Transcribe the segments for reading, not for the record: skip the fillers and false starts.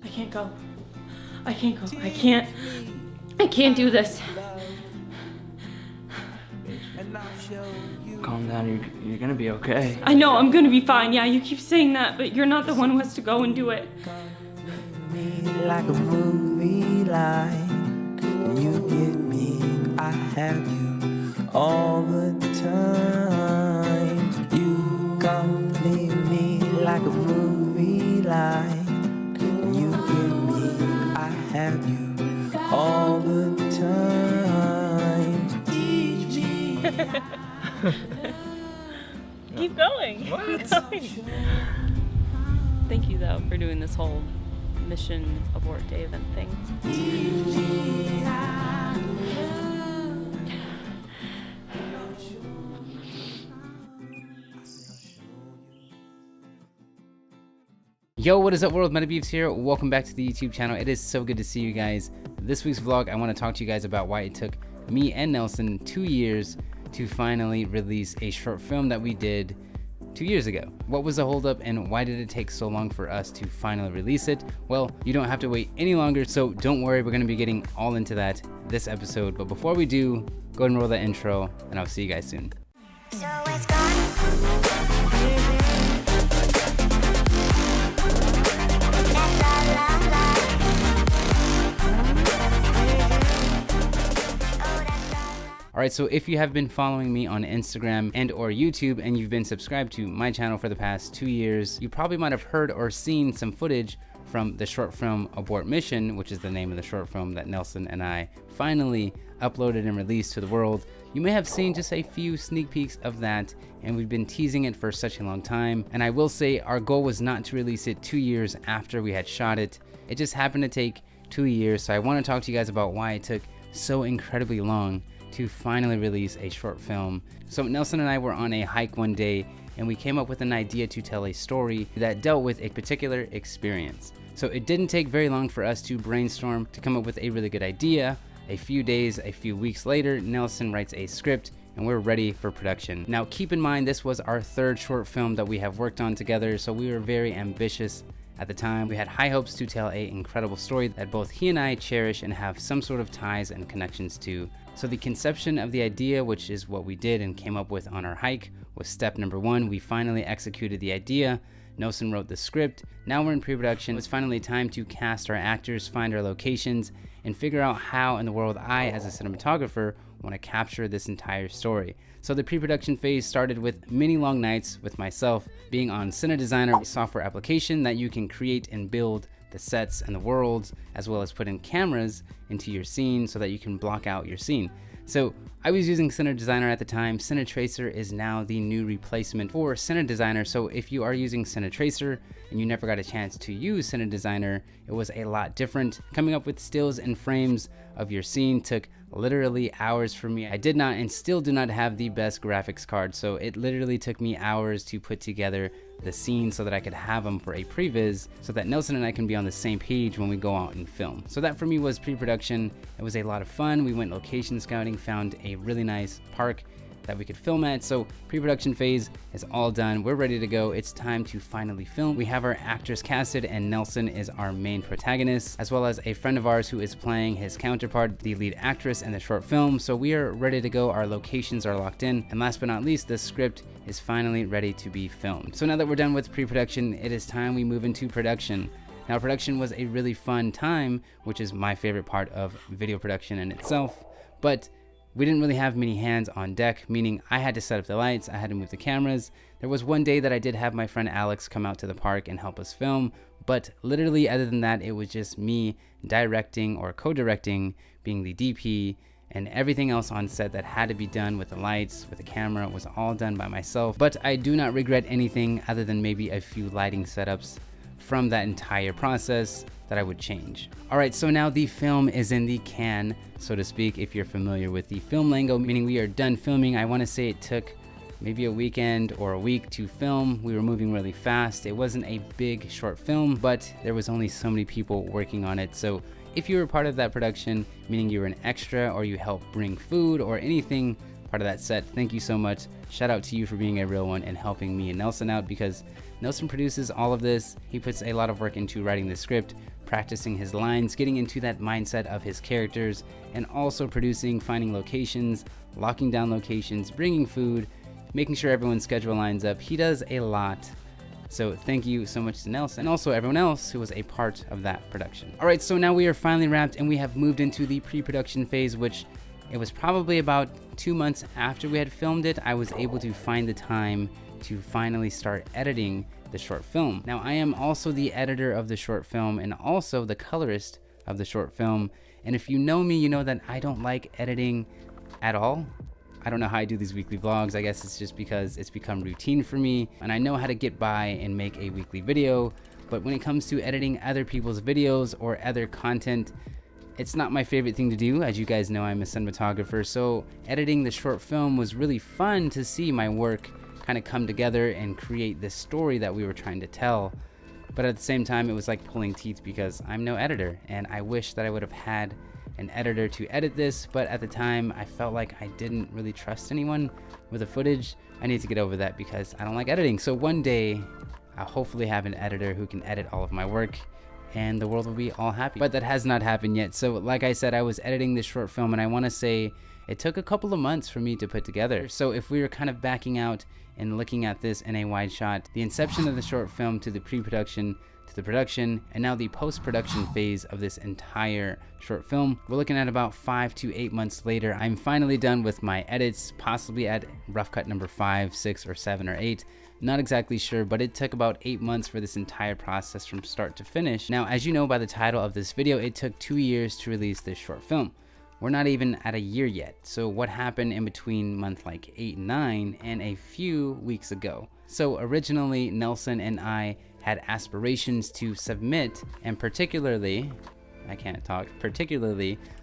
I can't go. I can't go. I can't do this. Calm down, you're gonna be okay. I know I'm gonna be fine. Yeah, you keep saying that, but you're not the one who has to go and do it. Like a movie line, you get me, I have you all the time. You come leave me like a movie line, you get me, I have you all the time. Teach me. Keep going. What? Keep going. Thank you though for doing this whole Mission Abort Day event thing. Yo, what is up world? Metabeeves here. Welcome back to the YouTube channel. It is so good to see you guys. This week's vlog, I want to talk to you guys about why it took me and Nelson 2 years to finally release a short film that we did 2 years ago. What was the holdup and why did it take so long for us to finally release it? Well, you don't have to wait any longer, so don't worry, we're going to be getting all into that this episode. But before we do, go ahead and roll that intro and I'll see you guys soon. So it's gone. Alright, so if you have been following me on Instagram and or YouTube and you've been subscribed to my channel for the past 2 years, you probably might have heard or seen some footage from the short film Abort Mission, which is the name of the short film that Nelson and I finally uploaded and released to the world. You may have seen just a few sneak peeks of that, and we've been teasing it for such a long time. And I will say our goal was not to release it 2 years after we had shot it. It just happened to take 2 years, so I want to talk to you guys about why it took so incredibly long to finally release a short film. So Nelson and I were on a hike one day and we came up with an idea to tell a story that dealt with a particular experience. So it didn't take very long for us to brainstorm to come up with a really good idea. A few days, a few weeks later, Nelson writes a script and we're ready for production. Now keep in mind this was our third short film that we have worked on together, so we were very ambitious at the time. We had high hopes to tell an incredible story that both he and I cherish and have some sort of ties and connections to. So the conception of the idea, which is what we did and came up with on our hike, was step number one. We finally executed the idea. Nelson wrote the script. Now we're in pre-production. It's finally time to cast our actors, find our locations, and figure out how in the world I, as a cinematographer, want to capture this entire story. So the pre-production phase started with many long nights with myself being on Cine Designer, a software application that you can create and build the sets and the worlds, as well as put in cameras into your scene so that you can block out your scene. So I was using Cine Designer at the time. Cine Tracer is now the new replacement for Cine Designer. So if you are using Cine Tracer and you never got a chance to use Cine Designer, it was a lot different. Coming up with stills and frames of your scene took literally hours for me. I did not and still do not have the best graphics card, so it literally took me hours to put together the scene so that I could have them for a previs so that Nelson and I can be on the same page when we go out and film. So that for me was pre-production. It was a lot of fun. We went location scouting, found a really nice park that we could film at. So pre-production phase is all done. We're ready to go. It's time to finally film. We have our actors casted and Nelson is our main protagonist, as well as a friend of ours who is playing his counterpart, the lead actress in the short film. So we are ready to go. Our locations are locked in. And last but not least, the script is finally ready to be filmed. So now that we're done with pre-production, it is time we move into production. Now production was a really fun time, which is my favorite part of video production in itself, but we didn't really have many hands on deck, meaning I had to set up the lights, I had to move the cameras. There was one day that I did have my friend Alex come out to the park and help us film, but literally other than that, it was just me directing or co-directing, being the DP, and everything else on set that had to be done with the lights, with the camera, was all done by myself. But I do not regret anything other than maybe a few lighting setups from that entire process that I would change. All right, so now the film is in the can, so to speak, if you're familiar with the film lingo, meaning we are done filming. I want to say it took maybe a weekend or a week to film. We were moving really fast. It wasn't a big short film, but there was only so many people working on it. So if you were part of that production, meaning you were an extra or you helped bring food or anything part of that set. Thank you so much. Shout out to you for being a real one and helping me and Nelson out, because Nelson produces all of this. He puts a lot of work into writing the script, practicing his lines, getting into that mindset of his characters, and also producing, finding locations, locking down locations, bringing food, making sure everyone's schedule lines up. He does a lot. So thank you so much to Nelson, and also everyone else who was a part of that production. All right, so now we are finally wrapped and we have moved into the pre-production phase, which it was probably about 2 months after we had filmed it, I was able to find the time to finally start editing the short film. Now, I am also the editor of the short film and also the colorist of the short film. And if you know me, you know that I don't like editing at all. I don't know how I do these weekly vlogs. I guess it's just because it's become routine for me and I know how to get by and make a weekly video. But when it comes to editing other people's videos or other content, it's not my favorite thing to do. As you guys know, I'm a cinematographer. So editing the short film was really fun to see my work kind of come together and create this story that we were trying to tell. But at the same time, it was like pulling teeth because I'm no editor, and I wish that I would have had an editor to edit this, but at the time I felt like I didn't really trust anyone with the footage. I need to get over that because I don't like editing. So one day I'll hopefully have an editor who can edit all of my work and the world will be all happy. But that has not happened yet. So like I said, I was editing this short film and I want to say it took a couple of months for me to put together. So if we were kind of backing out and looking at this in a wide shot, the inception of the short film to the pre-production to the production and now the post-production phase of this entire short film, we're looking at about 5 to 8 months later. I'm finally done with my edits, possibly at rough cut number 5, 6, or 7, or 8. Not exactly sure, but it took about 8 months for this entire process from start to finish. Now, as you know by the title of this video, it took 2 years to release this short film. We're not even at a year yet. So what happened in between month like 8 and 9 and a few weeks ago? So originally Nelson and I had aspirations to submit, and particularly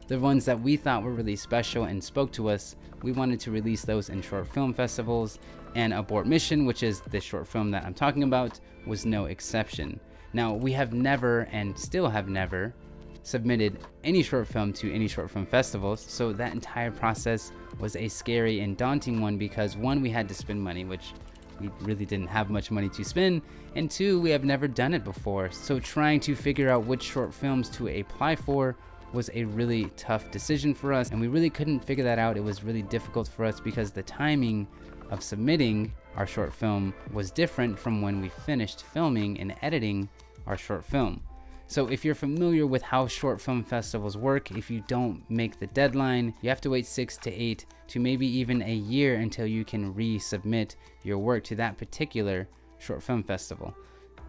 the ones that we thought were really special and spoke to us, we wanted to release those in short film festivals, and Abort Mission, which is the short film that I'm talking about, was no exception. Now, we have never and still have never submitted any short film to any short film festivals, so that entire process was a scary and daunting one because one, we had to spend money, which we really didn't have much money to spend, and two, we have never done it before. So trying to figure out which short films to apply for was a really tough decision for us, and we really couldn't figure that out. It was really difficult for us because the timing of submitting our short film was different from when we finished filming and editing our short film. So if you're familiar with how short film festivals work, if you don't make the deadline, you have to wait 6 to 8 to maybe even a year until you can resubmit your work to that particular short film festival.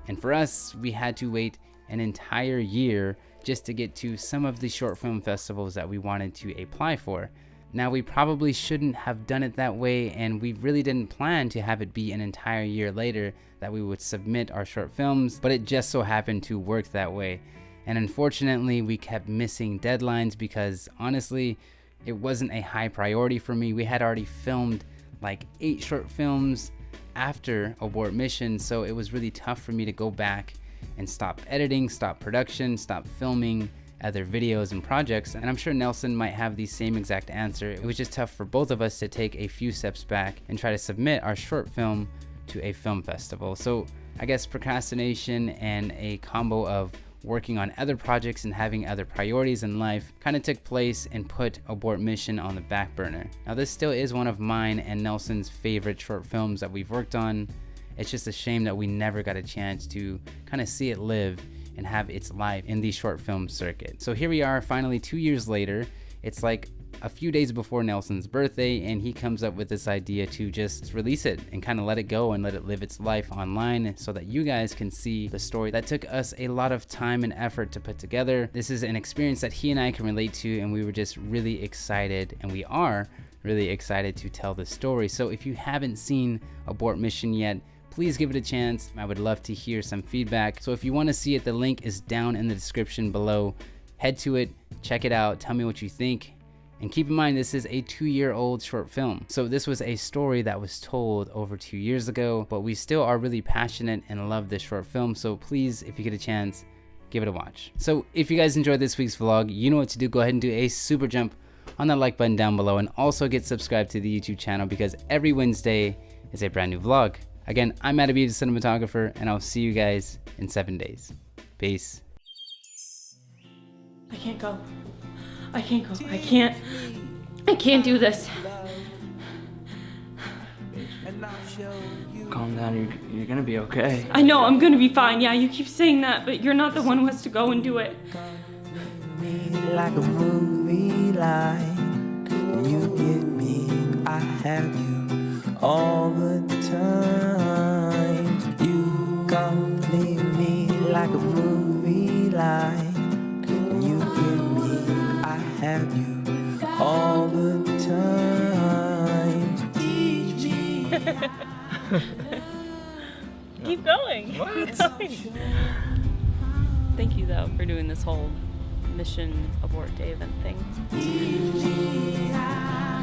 And for us, we had to wait an entire year just to get to some of the short film festivals that we wanted to apply for. Now, we probably shouldn't have done it that way, and we really didn't plan to have it be an entire year later that we would submit our short films, but it just so happened to work that way. And unfortunately, we kept missing deadlines because honestly, it wasn't a high priority for me. We had already filmed like 8 short films after Abort Mission, so it was really tough for me to go back and stop editing, stop production, stop filming other videos and projects. And I'm sure Nelson might have the same exact answer. It was just tough for both of us to take a few steps back and try to submit our short film to a film festival. So I guess procrastination and a combo of working on other projects and having other priorities in life kind of took place and put Abort Mission on the back burner. Now, this still is one of mine and Nelson's favorite short films that we've worked on. It's just a shame that we never got a chance to kind of see it live and have its life in the short film circuit. So here we are, finally 2 years later. It's like a few days before Nelson's birthday, and he comes up with this idea to just release it and kind of let it go and let it live its life online so that you guys can see the story that took us a lot of time and effort to put together. This is an experience that he and I can relate to, and we were just really excited, and we are really excited to tell the story. So if you haven't seen Abort Mission yet, please give it a chance. I would love to hear some feedback. So if you want to see it, the link is down in the description below. Head to it, check it out, tell me what you think. And keep in mind, this is a 2-year-old short film. So this was a story that was told over 2 years ago, but we still are really passionate and love this short film. So please, if you get a chance, give it a watch. So if you guys enjoyed this week's vlog, you know what to do. Go ahead and do a super jump on the like button down below, and also get subscribed to the YouTube channel because every Wednesday is a brand new vlog. Again, I'm Abort, the cinematographer, and I'll see you guys in 7 days. Peace. I can't go. I can't go. I can't do this. Calm down, you're gonna be okay. I know I'm gonna be fine. Yeah, you keep saying that, but you're not the one who has to go and do it. Like a movie line, you get me, I have you all the time. You come leave me like a movie line, you get me, I have you all the time. Teach me. Keep going. What? Keep going. Thank you though for doing this whole Mission Abort Day event thing. Teach me how